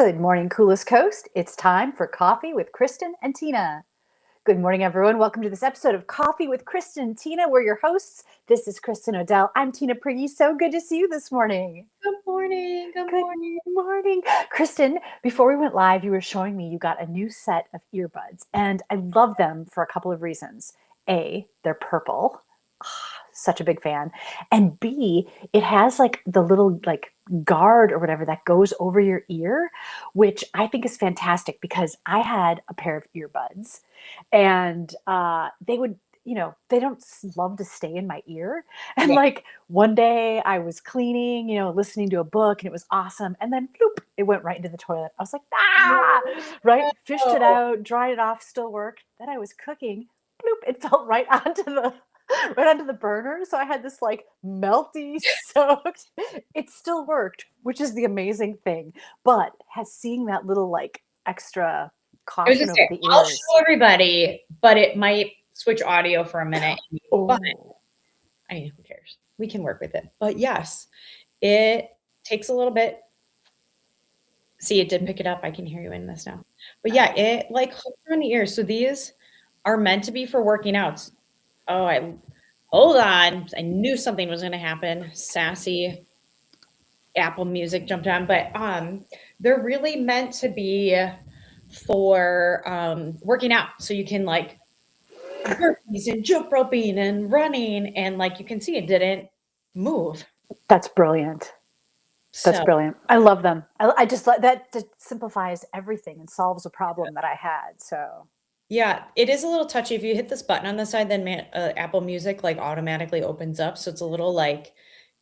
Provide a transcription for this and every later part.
Good morning, Coolest Coast. It's time for Coffee with Kristin and Tina. Good morning, everyone. Welcome to this episode of Coffee with Kristin and Tina. We're your hosts. This is Kristin Odell. I'm Tina Prigge. So good to see you this morning. Good morning. Good morning. Kristin, before we went live, you were showing me you got a new set of earbuds, and I love them for a couple of reasons. A, they're purple. Such a big fan. And B, it has like the little like guard or whatever that goes over your ear, which I think is fantastic because I had a pair of earbuds and they would, they don't love to stay in my ear. And Yeah. like one day I was cleaning, listening to a book and it was awesome. And then bloop, it went right into the toilet. I was like, right? Fished it Oh, out, dried it off, still worked. Then I was cooking, bloop, it fell right onto the burner. So I had this like melty soaked. It still worked, which is the amazing thing. But has seeing that little like extra I was caution gonna over say, the I'll ears. show everybody, but it might switch audio for a minute. But Oh, I mean, who cares? We can work with it. But yes, it takes a little bit. See, it did pick it up. I can hear you in this now. But yeah, it like hooks around the ears. So these are meant to be for working out. Oh, hold on. I knew something was gonna happen. Sassy Apple Music jumped on, but they're really meant to be for working out. So you can like burpees and jump roping and running, and like you can see it didn't move. that's brilliant. That's So brilliant. I love them. I just like that simplifies everything and solves a problem that I had. So yeah, it is a little touchy. If you hit this button on the side, then Apple Music like automatically opens up. So it's a little like,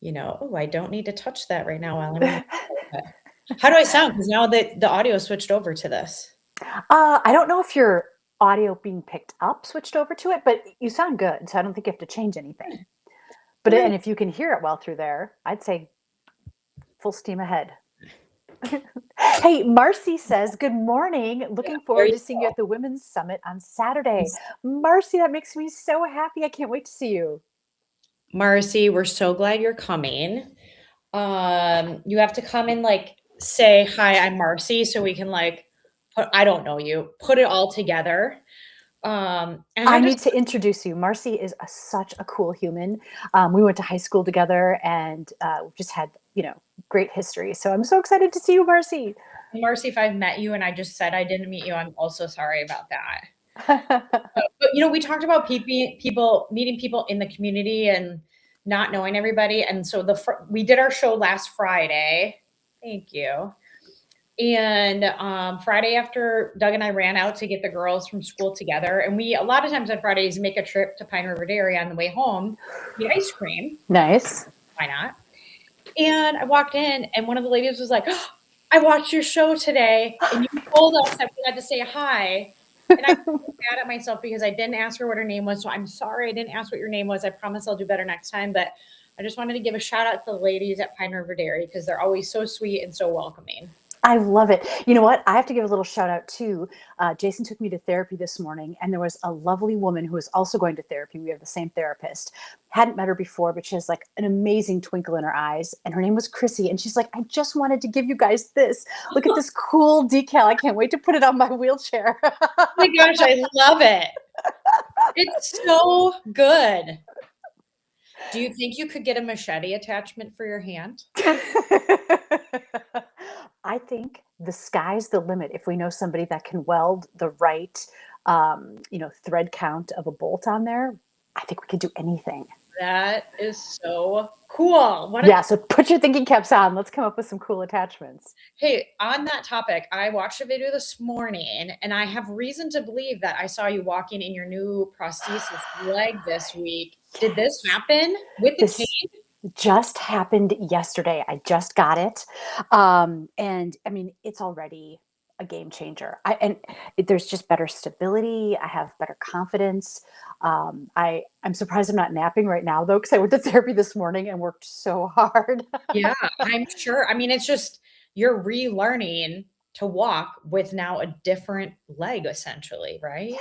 oh, I don't need to touch that right now while I'm in the but how do I sound? Because now that the audio switched over to this. I don't know if your audio being picked up switched over to it, but you sound good. So I don't think you have to change anything. But Right. and if you can hear it well through there, I'd say full steam ahead. Hey, Marcy says, good morning. Yeah, Looking there forward you to seeing you at the Women's Summit on Saturday. go. Marcy, that makes me so happy. I can't wait to see you. Marcy, we're so glad you're coming. You have to come and like say, hi, I'm Marcy, so we can like I don't know you, put it all together. And I I just need to introduce you. Marcy is such a cool human. We went to high school together and we've just had, great history. So I'm so excited to see you, Marcy. Marcy, if I've met you and I just said I didn't meet you, I'm also sorry about that. But we talked about people meeting people in the community and not knowing everybody. And so we did our show last Friday. Thank you. And Friday after Doug and I ran out to get the girls from school together, and we a lot of times on Fridays make a trip to Pine River Dairy on the way home, get ice cream. Nice. Why not? And I walked in, and one of the ladies was like, oh, "I watched your show today, and you told us that we had to say hi." And I feel bad at myself because I didn't ask her what her name was. So I'm sorry I didn't ask what your name was. I promise I'll do better next time. But I just wanted to give a shout out to the ladies at Pine River Dairy because they're always so sweet and so welcoming. I love it. You know what? I have to give a little shout out too. Jason took me to therapy this morning, and there was a lovely woman who was also going to therapy. We have the same therapist. Hadn't met her before, but she has like an amazing twinkle in her eyes. And her name was Chrissy. And she's like, I just wanted to give you guys this. Look at this cool decal. I can't wait to put it on my wheelchair. Oh my gosh, I love it. It's so good. Do you think you could get a machete attachment for your hand? I think the sky's the limit if we know somebody that can weld the right, thread count of a bolt on there. I think we could do anything. That is so cool. Yeah, so put your thinking caps on. Let's come up with some cool attachments. Hey, on that topic, I watched a video this morning and I have reason to believe that I saw you walking in your new prosthesis leg this week. Did this happen with the This cane? just happened yesterday. I just got it. And I mean, it's already a game changer. There's just better stability. I have better confidence. I'm surprised I'm not napping right now though, because I went to therapy this morning and worked so hard. Yeah, I'm sure. I mean, it's just you're relearning to walk with now a different leg, essentially, right?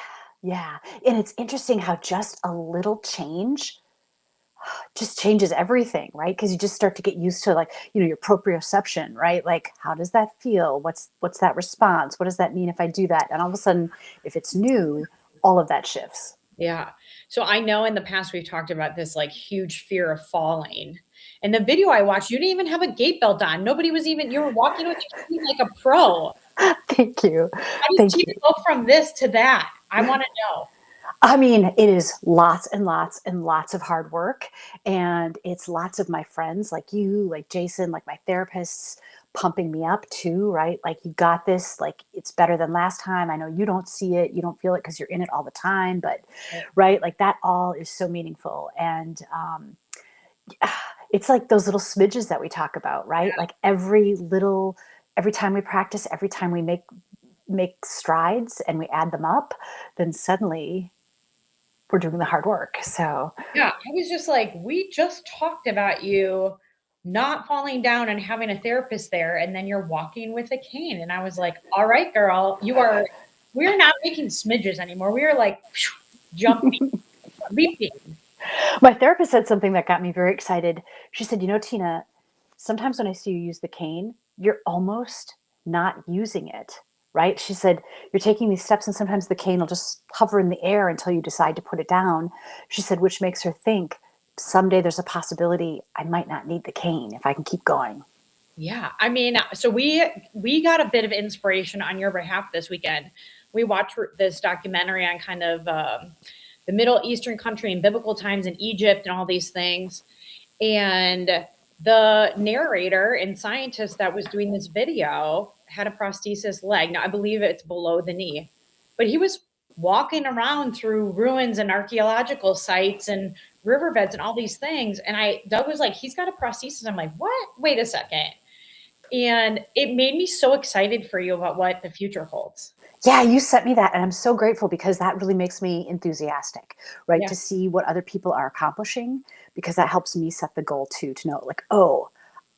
Yeah. And it's interesting how just a little change just changes everything, right? Because you just start to get used to like, your proprioception, right? Like, how does that feel? What's that response? What does that mean if I do that? And all of a sudden, if it's new, all of that shifts. Yeah. So I know in the past we've talked about this like huge fear of falling. And the video I watched, you didn't even have a gate belt on. Nobody was even, you were walking with your feet like a pro. Thank you. How did Thank you you. go from this to that? I want to know. I mean, it is lots and lots and lots of hard work. And it's lots of my friends like you, like Jason, like my therapists pumping me up too, right? Like, you got this, like, it's better than last time. I know you don't see it, you don't feel it because you're in it all the time, but Right. right, like that all is so meaningful. And it's like those little smidges that we talk about, right? Like every time we practice, every time we make strides and we add them up, then suddenly we're doing the hard work. So, Yeah. I was just like, we just talked about you not falling down and having a therapist there. And then you're walking with a cane. And I was like, all right, girl, we're not making smidges anymore. We are like jumping, leaping. my therapist said something that got me very excited. She said, Tina, sometimes when I see you use the cane, you're almost not using it, right? She said, you're taking these steps and sometimes the cane will just hover in the air until you decide to put it down. She said, which makes her think someday there's a possibility I might not need the cane if I can keep going. Yeah. I mean, so we got a bit of inspiration on your behalf this weekend. We watched this documentary on kind of the Middle Eastern country and biblical times in Egypt and all these things. And the narrator and scientist that was doing this video had a prosthesis leg. Now, I believe it's below the knee, but he was walking around through ruins and archaeological sites and riverbeds and all these things. And Doug was like, he's got a prosthesis. I'm like, what? Wait a second. And it made me so excited for you about what the future holds. Yeah, you sent me that. And I'm so grateful because that really makes me enthusiastic, right? Yeah. To see what other people are accomplishing, because that helps me set the goal too, to know like, oh,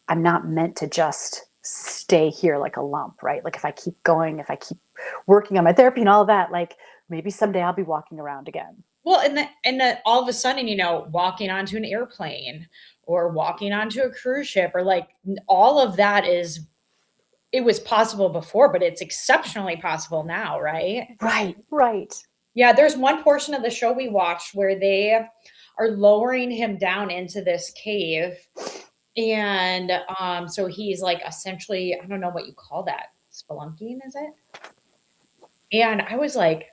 I'm not meant to just stay here like a lump, right? Like, if I keep going, if I keep working on my therapy and all of that, like maybe someday I'll be walking around again. Well, and all of a sudden, walking onto an airplane or walking onto a cruise ship or like all of that it was possible before, but it's exceptionally possible now, right? Right, right. Yeah, there's one portion of the show we watched where they are lowering him down into this cave. And so he's like essentially, I don't know what you call that. Spelunking, is it? And I was like,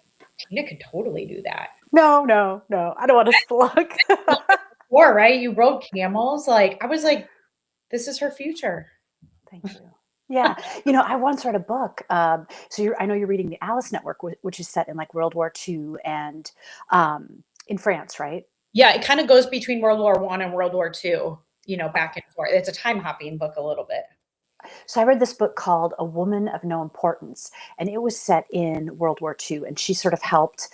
Tina could totally do that. No, no, no. I don't want to slug. Before, right? You rode camels. Like, I was like, this is her future. Thank you. Yeah. I once read a book. I know you're reading the Alice Network, which is set in like World War II and in France, right? Yeah, it kind of goes between World War I and World War II, back and forth. It's a time hopping book a little bit. So I read this book called A Woman of No Importance, and it was set in World War II. And she sort of helped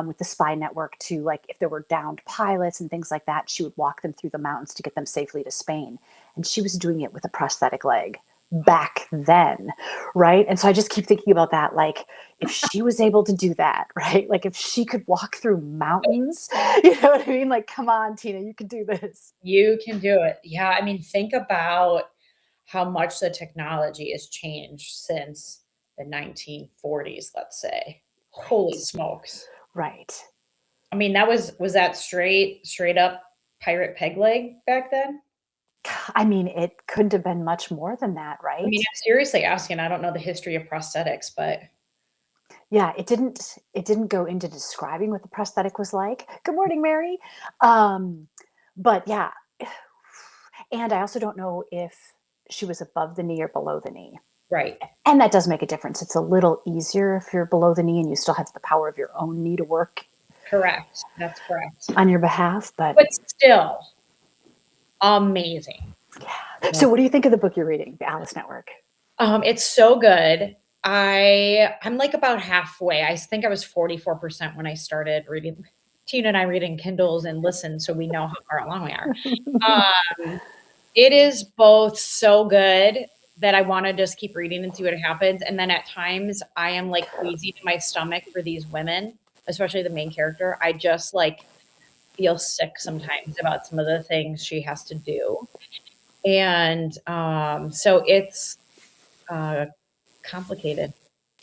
with the spy network to, like, if there were downed pilots and things like that, she would walk them through the mountains to get them safely to Spain. And she was doing it with a prosthetic leg back then, right? And so I just keep thinking about that, like, if she was able to do that, right? Like, if she could walk through mountains, you know what I mean? Like, come on, Tina, you can do this. You can do it. Yeah, I mean, think about how much the technology has changed since the 1940s, let's say. Holy Right, smokes. right. I mean, was that straight up pirate peg leg back then? I mean, it couldn't have been much more than that, I right? mean, I'm seriously asking. I don't know the history of prosthetics, but Yeah, it didn't go into describing what the prosthetic was like. Good morning, Mary. Um, but yeah, and I also don't know if she was above the knee or below the knee. right. And that does make a difference. It's a little easier if you're below the knee and you still have the power of your own knee to work Correct. That's correct. on your behalf. But But still amazing. so what do you think of the book you're reading, The Alice Network? It's so good. I'm like about halfway. I think I was 44% when I started reading. Tina and I read in Kindles and listen, so we know how far along we are. It is both so good that I want to just keep reading and see what happens. And then at times I am like queasy to my stomach for these women, especially the main character. I just like feel sick sometimes about some of the things she has to do. And so it's complicated.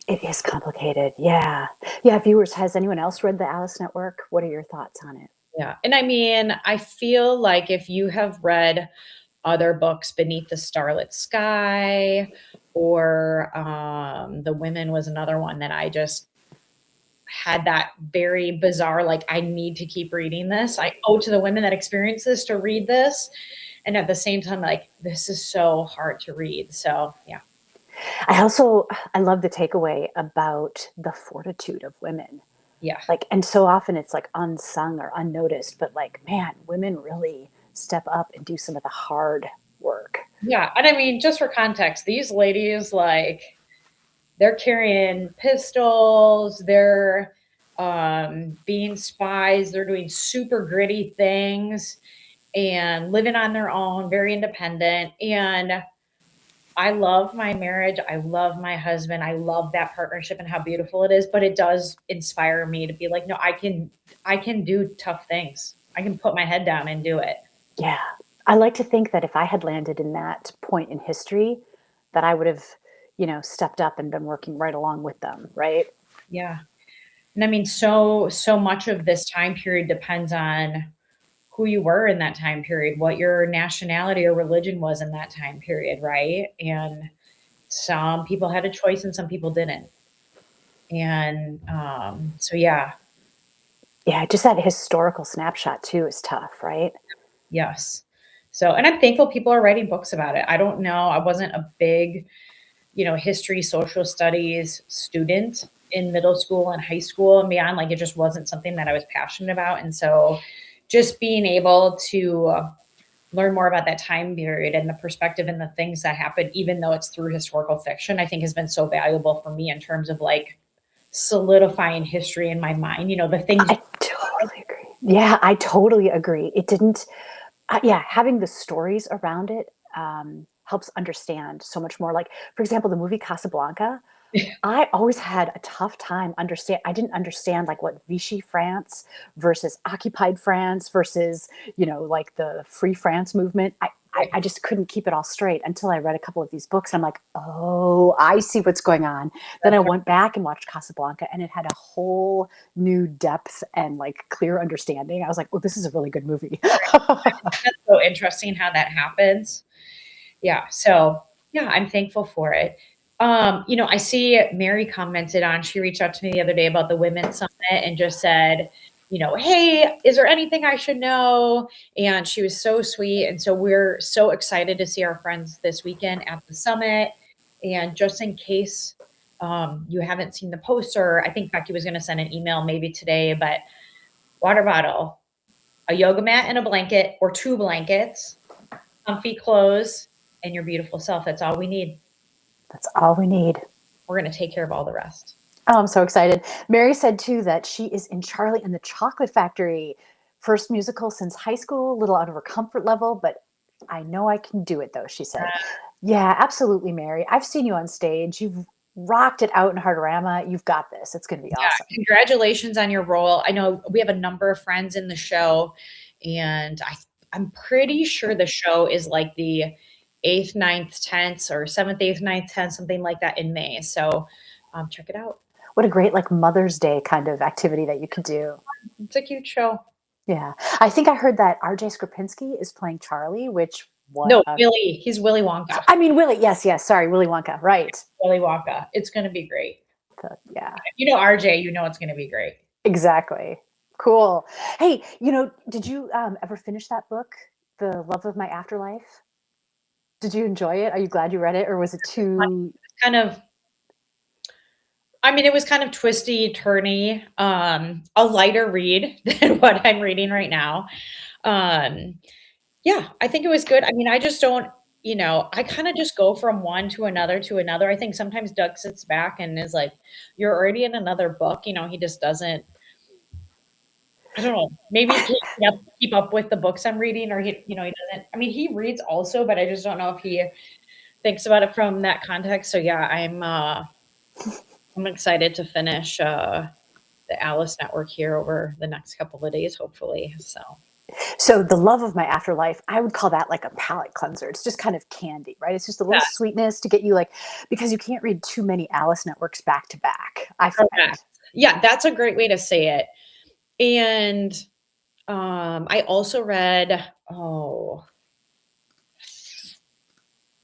It is complicated. Yeah. Yeah. Viewers, has anyone else read the Alice Network? What are your thoughts on it? Yeah. And I mean, I feel like if you have read other books, Beneath the Starlit Sky, or The Women was another one that I just had that very bizarre, like, I need to keep reading this. I owe to the women that experience this to read this. And at the same time, like, this is so hard to read. So, yeah. I love the takeaway about the fortitude of women. Yeah. Like, and so often it's like unsung or unnoticed, but like, man, women really step up and do some of the hard work. Yeah. And I mean, just for context, these ladies, like, they're carrying pistols, they're being spies, they're doing super gritty things and living on their own, very independent. And I love my marriage. I love my husband. I love that partnership and how beautiful it is, but it does inspire me to be like, no, I can do tough things. I can put my head down and do it. Yeah. I like to think that if I had landed in that point in history, that I would have, stepped up and been working right along with them, right? Yeah. And I mean, so much of this time period depends on who you were in that time period, what your nationality or religion was in that time period, right? And some people had a choice and some people didn't. And so, yeah, Yeah, just that historical snapshot too is tough, right? yes. So, and I'm thankful people are writing books about it. I don't know. I wasn't a big, history, social studies student in middle school and high school and beyond. Like, it just wasn't something that I was passionate about. And so just being able to learn more about that time period and the perspective and the things that happened, even though it's through historical fiction, I think has been so valuable for me in terms of like solidifying history in my mind, the things. I totally agree. Yeah, I totally agree. It didn't, yeah, having the stories around it helps understand so much more. Like, for example, the movie Casablanca, I always had a tough time understand. I didn't understand like what Vichy France versus occupied France versus, like the Free France movement. I just couldn't keep it all straight until I read a couple of these books. And I'm like, oh, I see what's going on. Then I went back and watched Casablanca and it had a whole new depth and like clear understanding. I was like, oh, this is a really good movie. That's so interesting how that happens. Yeah. So yeah, I'm thankful for it. I see Mary commented on, she reached out to me the other day about the Women's Summit and just said, hey, is there anything I should know? And she was so sweet. And so we're so excited to see our friends this weekend at the summit. And just in case you haven't seen the poster, I think Becky was going to send an email maybe today, but water bottle, a yoga mat and a blanket or 2 blankets, comfy clothes, and your beautiful self. That's all we need. That's all we need. We're going to take care of all the rest. Oh, I'm so excited. Mary said too that she is in Charlie and the Chocolate Factory. First musical since high school, a little out of her comfort level, but I know I can do it though, she said. Yeah, absolutely, Mary. I've seen you on stage. You've rocked it out in Heartorama. You've got this. It's going to be awesome. Congratulations on your role. I know we have a number of friends in the show, and I'm pretty sure the show is like the 8th, 9th, 10th, or 7th, 8th, 9th, 10th, something like that in May. So check it out. What a great like Mother's Day kind of activity that you could do. It's a cute show. Yeah. I think I heard that RJ Skripinski is playing Charlie, which No, Willy. He's Willy Wonka. I mean, Willy. Yes. Sorry. Willy Wonka. Right. Willy Wonka. It's going to be great. Yeah. If RJ, it's going to be great. Exactly. Cool. Hey, did you ever finish that book, The Love of My Afterlife? Did you enjoy it? Are you glad you read it, or was it too it was kind of twisty, turny, a lighter read than what I'm reading right now. Yeah, I think it was good. I mean, I just don't, I kind of just go from one to another to another. I think sometimes Doug sits back and is like, you're already in another book. He just doesn't, I don't know, maybe he can't keep up with the books I'm reading, or he doesn't, I mean, he reads also, but I just don't know if he thinks about it from that context. So yeah, I'm excited to finish the Alice Network here over the next couple of days, hopefully. So the love of my afterlife, I would call that like a palate cleanser. It's just kind of candy, right? It's just a little Yeah, sweetness to get you like, because you can't read too many Alice Networks back to back, I find. correct. Yeah, that's a great way to say it. And I also read, I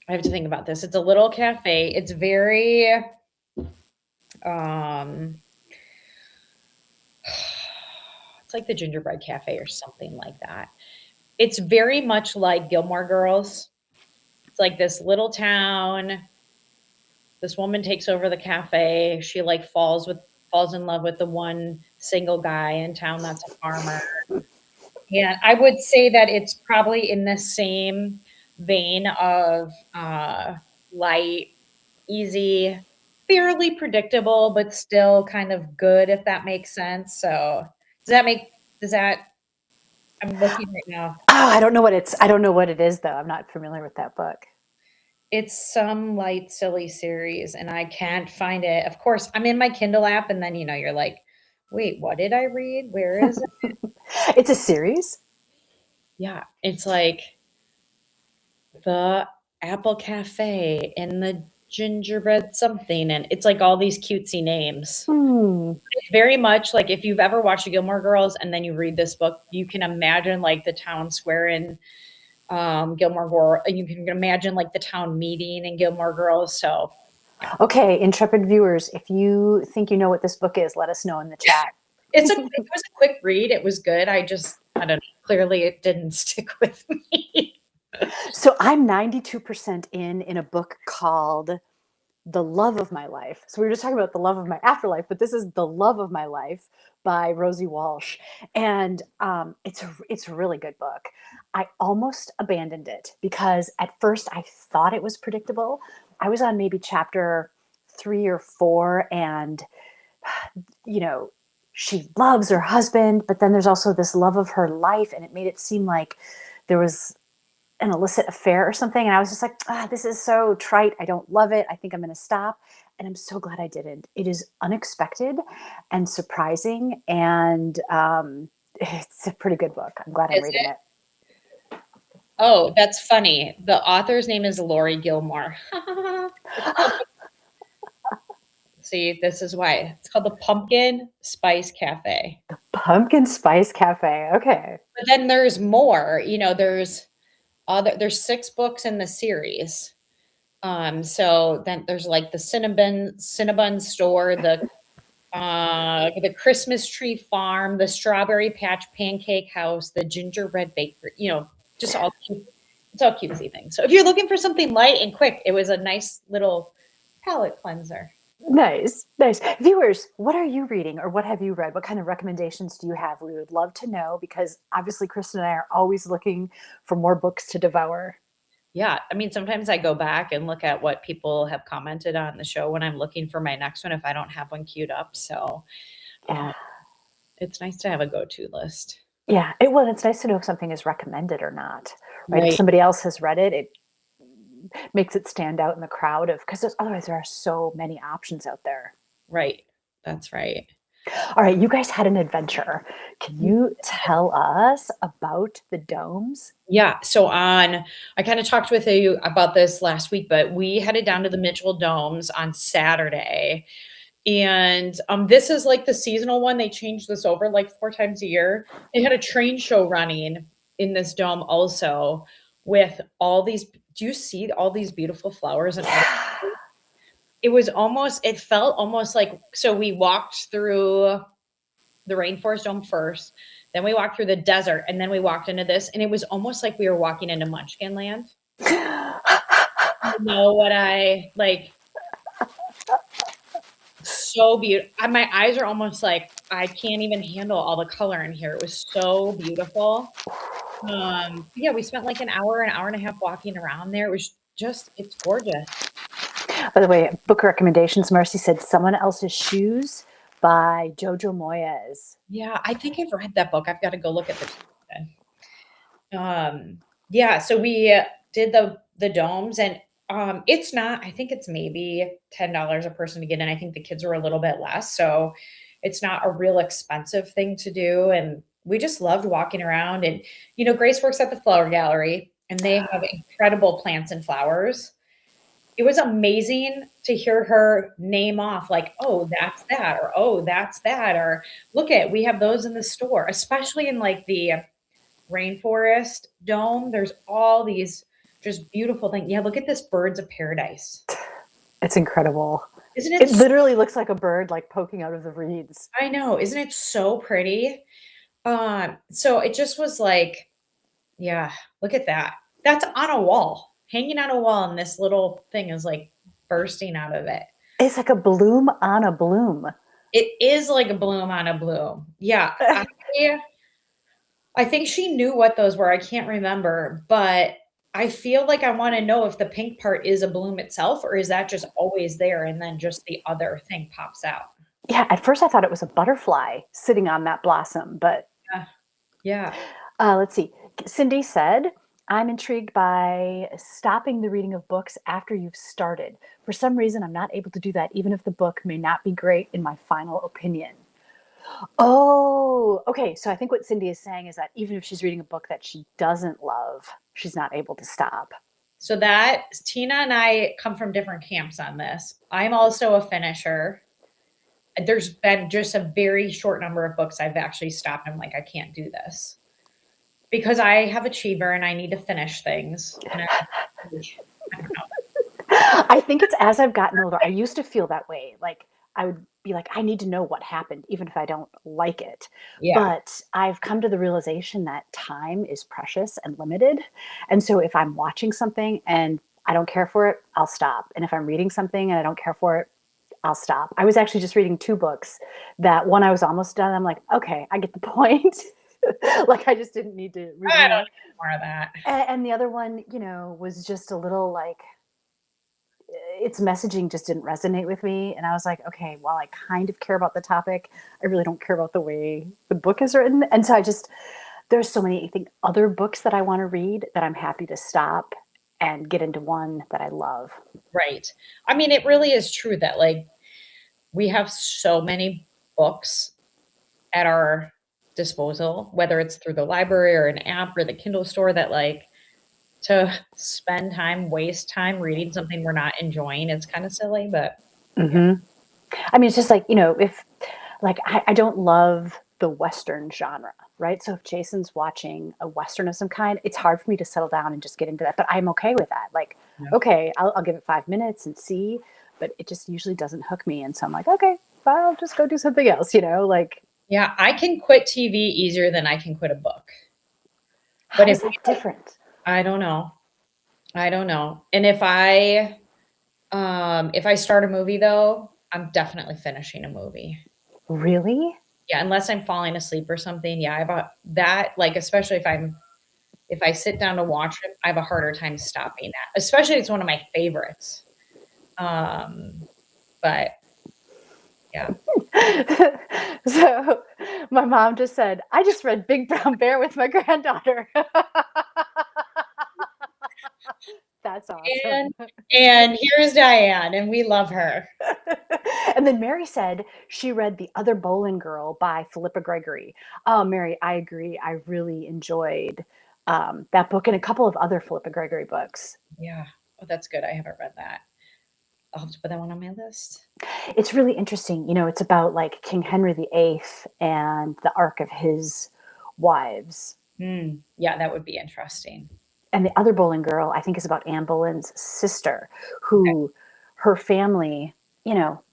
have to think about this. It's a little cafe. It's very um it's like the Gingerbread Cafe or something like that. It's very much like Gilmore Girls. It's like this little town. This woman takes over the cafe. She like falls in love with the one single guy in town that's a farmer. And I would say that it's probably in the same vein of light, easy, fairly predictable, but still kind of good, if that makes sense. So does that, I'm looking right now. Oh, I don't know what it is though. I'm not familiar with that book. It's some light, silly series, and I can't find it. Of course, I'm in my Kindle app, and then, you're like, wait, what did I read? Where is it? It's a series. Yeah, it's like the Apple Cafe and the gingerbread something, and it's like all these cutesy names. Hmm. It's very much like if you've ever watched the Gilmore Girls and then you read this book, you can imagine like the town square in Gilmore Girls. You can imagine like the town meeting in Gilmore Girls. So yeah, Okay, intrepid viewers, if you think you know what this book is, let us know in the chat. it was a quick read. It was good. I don't know. Clearly, it didn't stick with me. So I'm 92% in a book called The Love of My Life. So we were just talking about the love of my afterlife, but this is The Love of My Life by Rosie Walsh, and it's a really good book. I almost abandoned it because at first I thought it was predictable. I was on maybe chapter 3 or 4, and you know she loves her husband, but then there's also this love of her life, and it made it seem like there was an illicit affair or something. And I was just like, this is so trite. I don't love it. I think I'm going to stop. And I'm so glad I didn't. It is unexpected and surprising. And it's a pretty good book. I'm glad I'm Is reading it? it. Oh, that's funny. The author's name is Lori Gilmore. See, this is why it's called the Pumpkin Spice Cafe. Pumpkin Spice Cafe. Okay. But then there's more. There's 6 books in the series. So then there's like the Cinnabon store, the Christmas tree farm, the Strawberry Patch Pancake House, the Gingerbread Bakery. Just all cute. It's all cutesy things. So if you're looking for something light and quick, it was a nice little palate cleanser. Nice, nice. Viewers, what are you reading or what have you read? What kind of recommendations do you have? We would love to know because obviously Kristen and I are always looking for more books to devour. Yeah, I mean, sometimes I go back and look at what people have commented on the show when I'm looking for my next one if I don't have one queued up. So Yeah. it's nice to have a go-to list. Yeah. It's nice to know if something is recommended or not, right? If Right, somebody else has read it, it makes it stand out in the crowd of, because otherwise there are so many options out there. right. That's right. All right. You guys had an adventure. Can you tell us about the domes? Yeah. So I kind of talked with you about this last week, but we headed down to the Mitchell Domes on Saturday. And this is like the seasonal one. They changed this over like 4 times a year. They had a train show running in this dome also with all these. Do you see all these beautiful flowers and all? Yeah. It felt almost like, so we walked through the rainforest dome first, then we walked through the desert, and then we walked into this, and it was almost like we were walking into Munchkin Land. You know what I like? So beautiful. My eyes are almost like I can't even handle all the color in here. It was so beautiful. Yeah, we spent like an hour and a half walking around there. It's gorgeous. By the way, book recommendations. Marcy said Someone Else's Shoes by Jojo Moyes. Yeah, I think I've read that book. I've got to go look at the yeah, so we did the domes, and it's not, I think it's maybe $10 a person to get in. I think the kids were a little bit less. So It's not a real expensive thing to do. And we just loved walking around. And, Grace works at the flower gallery and they have incredible plants and flowers. It was amazing to hear her name off like, oh, that's that, or oh, that's that, or look we have those in the store, especially in like the rainforest dome. There's all these just beautiful things. Yeah, look at this birds of paradise. It's incredible. Isn't it? It literally looks like a bird like poking out of the reeds. I know. Isn't it so pretty? So it just was like, yeah, look at that. That's on a wall, hanging on a wall, and this little thing is like bursting out of it. It's like a bloom on a bloom. It is like a bloom on a bloom. Yeah. I think she knew what those were. I can't remember, but I feel like I want to know if the pink part is a bloom itself, or is that just always there and then just the other thing pops out? Yeah, at first I thought it was a butterfly sitting on that blossom, but yeah. Let's see. Cindy said, I'm intrigued by stopping the reading of books after you've started. For some reason, I'm not able to do that, even if the book may not be great in my final opinion. Oh, okay. So I think what Cindy is saying is that even if she's reading a book that she doesn't love, she's not able to stop. So that Tina and I come from different camps on this. I'm also a finisher. There's been just a very short number of books I've actually stopped. I'm like, I can't do this because I have achiever and I need to finish things. And I don't know. I think it's as I've gotten older. I used to feel that way. Like I would be like, I need to know what happened, even if I don't like it. Yeah. But I've come to the realization that time is precious and limited. And so if I'm watching something and I don't care for it, I'll stop. And if I'm reading something and I don't care for it, I'll stop. I was actually just reading 2 books that one I was almost done. I'm like, okay, I get the point. Like I just didn't need to read I don't need more of that. And the other one, was just a little like its messaging just didn't resonate with me. And I was like, okay, while I kind of care about the topic, I really don't care about the way the book is written. And so there's so many, I think, other books that I want to read that I'm happy to stop and get into one that I love. Right. I mean, it really is true that like we have so many books at our disposal, whether it's through the library or an app or the Kindle store, that like to spend time, waste time reading something we're not enjoying. It's kind of silly, but yeah. I mean, it's just like, if like, I don't love the Western genre, right? So if Jason's watching a Western of some kind, it's hard for me to settle down and just get into that, but I'm okay with that. Like, okay, I'll give it 5 minutes and see, but it just usually doesn't hook me. And so I'm like, okay, I'll just go do something else, like. Yeah, I can quit TV easier than I can quit a book. But is that different? I don't know. And if I start a movie though, I'm definitely finishing a movie. Really? Yeah, unless I'm falling asleep or something. Yeah, I've that, like, especially if I sit down to watch it, I have a harder time stopping that. Especially it's one of my favorites. But yeah. So my mom just said, I just read Big Brown Bear with my granddaughter. That's awesome. And here's Diane, and we love her. And then Mary said she read The Other Bowling Girl by Philippa Gregory. Oh, Mary, I agree. I really enjoyed that book and a couple of other Philippa Gregory books. Yeah. Oh, that's good. I haven't read that. I'll have to put that one on my list. It's really interesting. It's about like King Henry VIII and the arc of his wives. Yeah, that would be interesting. And The Other Bowling Girl, I think, is about Anne Boleyn's sister, who her family,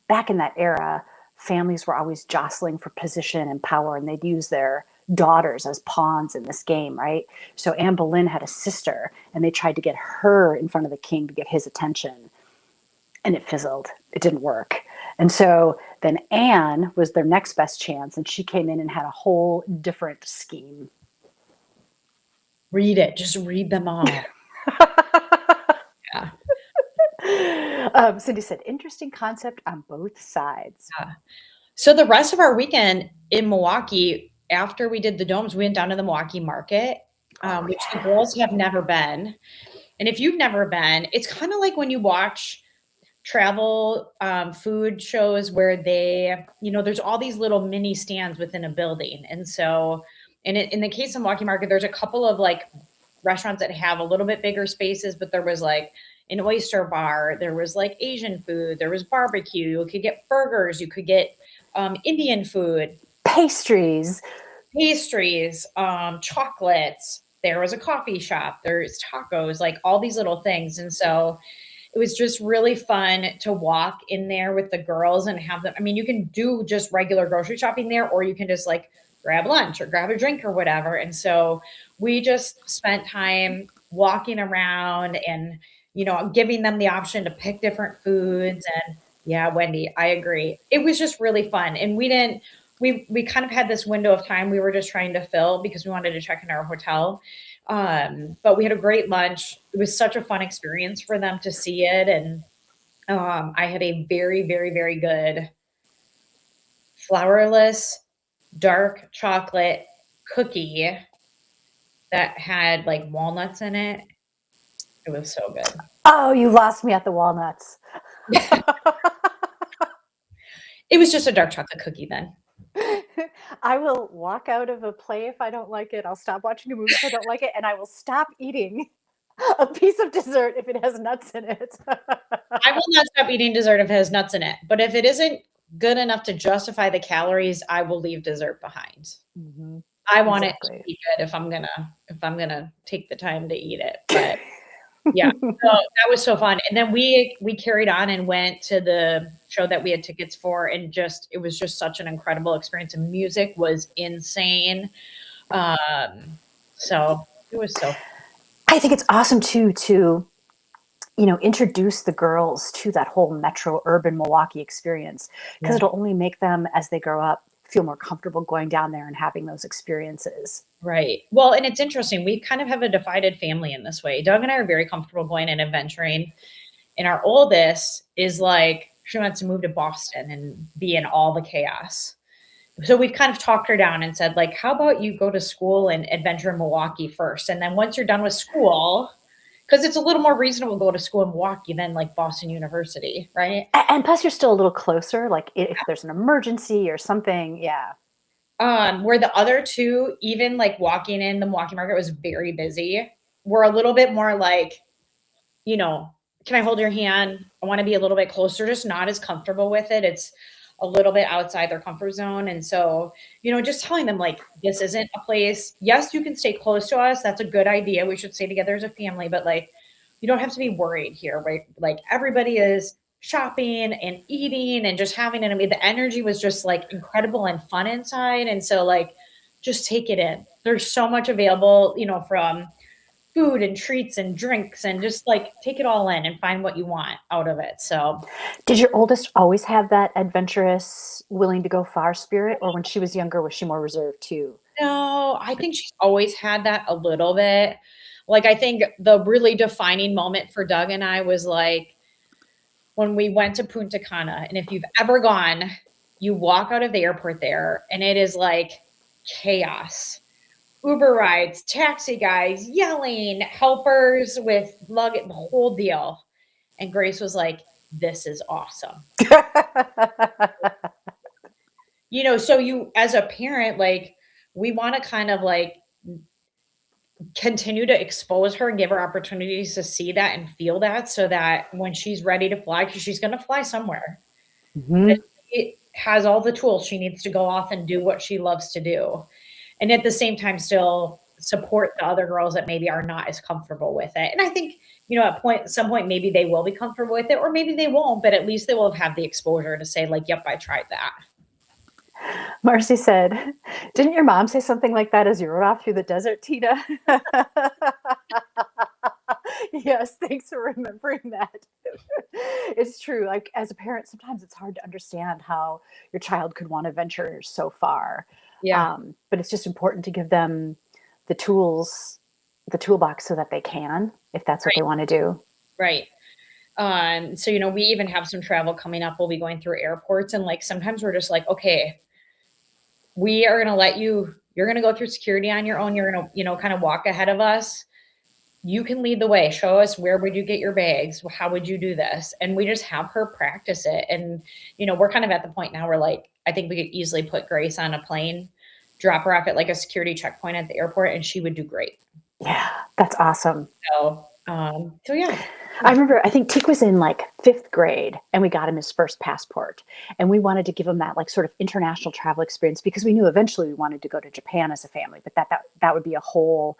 back in that era, families were always jostling for position and power, and they'd use their daughters as pawns in this game, right? So Anne Boleyn had a sister, and they tried to get her in front of the king to get his attention. And it fizzled. It didn't work. And so then Anne was their next best chance, and she came in and had a whole different scheme. Read it. Just read them all. Yeah. Cindy said, interesting concept on both sides. Yeah. So the rest of our weekend in Milwaukee, after we did the domes, we went down to the Milwaukee market, which the girls have never been. And if you've never been, it's kind of like when you watch travel food shows where they, there's all these little mini stands within a building. And so in the case of Milwaukee Market, there's a couple of like restaurants that have a little bit bigger spaces, but there was like an oyster bar, there was like Asian food, there was barbecue, you could get burgers, you could get Indian food, Pastries. chocolates. There was a coffee shop, there's tacos, like all these little things. And so it was just really fun to walk in there with the girls and have them. I mean, you can do just regular grocery shopping there, or you can just like grab lunch or grab a drink or whatever. And so we just spent time walking around and, giving them the option to pick different foods. And yeah, Wendy, I agree. It was just really fun. And we kind of had this window of time we were just trying to fill because we wanted to check in our hotel. But we had a great lunch. It was such a fun experience for them to see it. And I had a very, very, very good flourless dark chocolate cookie that had like walnuts in it. It was so good. Oh, you lost me at the walnuts. It was just a dark chocolate cookie then. I will walk out of a play if I don't like it. I'll stop watching a movie if I don't like it, and I will stop eating a piece of dessert if it has nuts in it. I will not stop eating dessert if it has nuts in it. But if it isn't good enough to justify the calories, I will leave dessert behind. Mm-hmm. I want it to be good if I'm gonna take the time to eat it. But yeah, so that was so fun. And then we carried on and went to the show that we had tickets for, and it was just such an incredible experience. And music was insane. So it was so fun. I think it's awesome too to introduce the girls to that whole metro urban Milwaukee experience, because it'll only make them, as they grow up, feel more comfortable going down there and having those experiences. Right. Well, and it's interesting. We kind of have a divided family in this way. Doug and I are very comfortable going and adventuring. And our oldest is like, she wants to move to Boston and be in all the chaos. So we've kind of talked her down and said, like, how about you go to school and adventure in Milwaukee first? And then once you're done with school, because it's a little more reasonable to go to school in Milwaukee than like Boston University, right? And plus, you're still a little closer. Like if there's an emergency or something, yeah. Where the other two, even like walking in the Milwaukee Market was very busy. We're a little bit more like, can I hold your hand? I want to be a little bit closer, just not as comfortable with it. It's a little bit outside their comfort zone. And so, just telling them like, this isn't a place. Yes, you can stay close to us. That's a good idea. We should stay together as a family, but like, you don't have to be worried here, right? Like everybody is shopping and eating and just having it. I mean, the energy was just like incredible and fun inside. And so like, just take it in. There's so much available, from food and treats and drinks, and just like take it all in and find what you want out of it. So did your oldest always have that adventurous, willing to go far spirit, or when she was younger, was she more reserved too? no, I think she's always had that a little bit. Like, I think the really defining moment for Doug and I was like when we went to Punta Cana. And if you've ever gone, you walk out of the airport there and it is like chaos. Uber rides, taxi guys, yelling, helpers with luggage, the whole deal. And Grace was like, this is awesome. So you, as a parent, like, we want to kind of like continue to expose her and give her opportunities to see that and feel that, so that when she's ready to fly, because she's going to fly somewhere, that she has all the tools she needs to go off and do what she loves to do. And at the same time, still support the other girls that maybe are not as comfortable with it. And I think, at some point, maybe they will be comfortable with it, or maybe they won't, but at least they will have had the exposure to say like, yep, I tried that. Marcy said, didn't your mom say something like that as you rode off through the desert, Tina? Yes, thanks for remembering that. It's true. Like, as a parent, sometimes it's hard to understand how your child could want to venture so far. Yeah. But it's just important to give them the tools, the toolbox, so that they can, if that's what they want to do. Right. So, we even have some travel coming up. We'll be going through airports, and like, sometimes we're just like, okay, we are going to you're going to go through security on your own. You're going to, kind of walk ahead of us. you can lead the way. Show us, where would you get your bags? How would you do this? And we just have her practice it. And, we're kind of at the point now where like, I think we could easily put Grace on a plane, drop her off at like a security checkpoint at the airport, and she would do great. Yeah, that's awesome. So yeah. I remember, I think Teak was in like 5th grade and we got him his first passport. And we wanted to give him that like sort of international travel experience because we knew eventually we wanted to go to Japan as a family, but that would be a whole,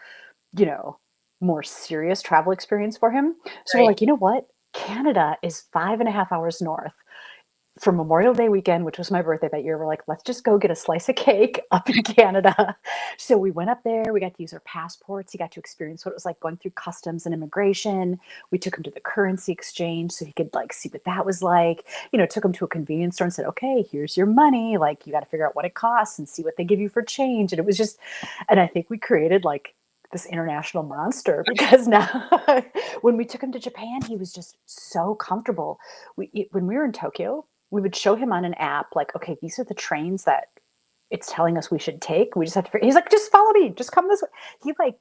you know, more serious travel experience for him. So we're Right. like, you know what? Canada is 5.5 hours north. For Memorial Day weekend, which was my birthday that year, we're like, let's just go get a slice of cake up in Canada. So we went up there. We got to use our passports. He got to experience what it was like going through customs and immigration. We took him to the currency exchange so he could like see what that was like. Took him to a convenience store and said, okay, here's your money. Like, you got to figure out what it costs and see what they give you for change. And it was just, and I think we created like this international monster because now when we took him to Japan, he was just so comfortable. When we were in Tokyo, we would show him on an app, like, okay, these are the trains that it's telling us we should take. We just have to figure, he's like, just follow me, just come this way. He like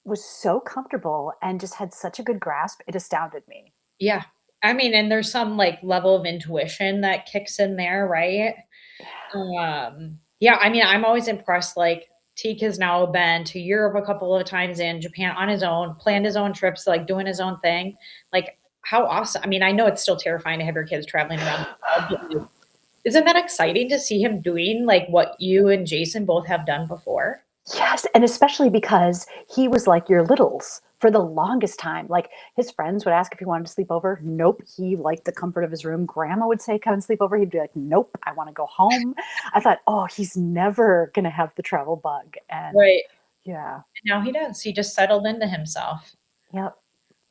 was so comfortable and just had such a good grasp. It astounded me. Yeah. I mean, and there's some like level of intuition that kicks in there, right? Yeah, I mean, I'm always impressed. Like, Teak has now been to Europe a couple of times and Japan on his own, planned his own trips, like doing his own thing. Like, how awesome. I mean, I know it's still terrifying to have your kids traveling around the world, but like, isn't that exciting to see him doing like what you and Jason both have done before? Yes, and especially because he was like your littles for the longest time. Like his friends would ask if he wanted to sleep over. Nope, he liked the comfort of his room. Grandma would say, "Come and sleep over." He'd be like, "Nope, I want to go home." I thought, "Oh, he's never gonna have the travel bug." And Right. yeah, And now he does. He just settled into himself. yep,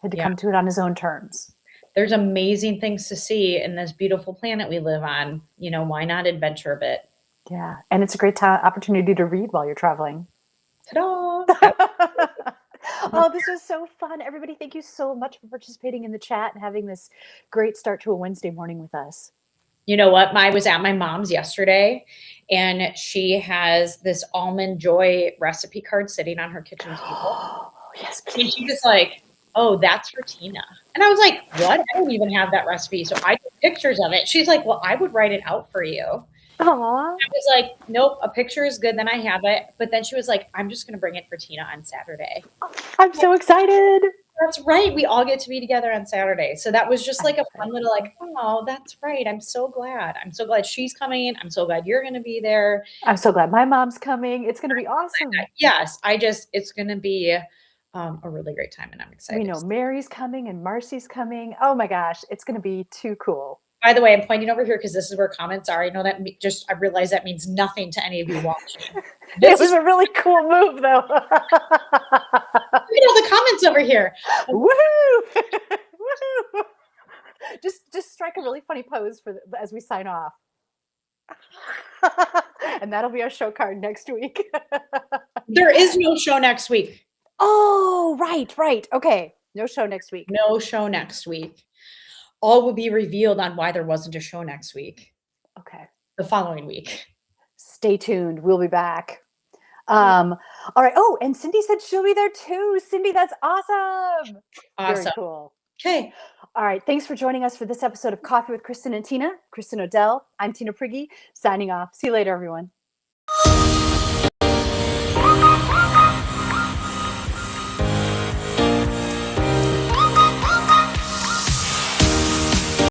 had to Yeah. come to it on his own terms. There's amazing things to see in this beautiful planet we live on. Why not adventure a bit? Yeah, and it's a great opportunity to read while you're traveling. Ta-da! Oh, this was so fun. Everybody, thank you so much for participating in the chat and having this great start to a Wednesday morning with us. You know what? I was at my mom's yesterday, and she has this almond joy recipe card sitting on her kitchen table. Oh, yes, And she was please. like, "Oh, that's for Tina." And I was like, "What? I don't even have that recipe." So I took pictures of it. She's like, "Well, I would write it out for you." Aw. I was like, "Nope, a picture is good, then I have it." But then she was like, "I'm just gonna bring it for Tina on Saturday." I'm so excited. That's right. We all get to be together on Saturday. So that was just I like a love fun it. little like, "Oh, that's right. I'm so glad. I'm so glad she's coming. I'm so glad you're gonna be there." I'm so glad my mom's coming. It's going to be awesome. Yes, it's gonna be a really great time, and I'm We excited. know Mary's coming and Marcy's coming. Oh my gosh, it's going to be too cool. By the way, I'm pointing over here because this is where comments are. I know that I realize that means nothing to any of you watching. It This was is a really cool move, though. Look at all the comments over here. Woohoo! Woohoo! Just strike a really funny pose as we sign off. And that'll be our show card next week. There is no show next week. Oh, right, right. Okay. No show next week. No show next week. All will be revealed on why there wasn't a show next week. Okay. The following week. Stay tuned. We'll be back. All right. Oh, and Cindy said she'll be there too. Cindy, that's awesome. Very Awesome. cool. Okay. All right. Thanks for joining us for this episode of Coffee with Kristin and Tina. Kristin Odell. I'm Tina Prigge, signing off. See you later, everyone.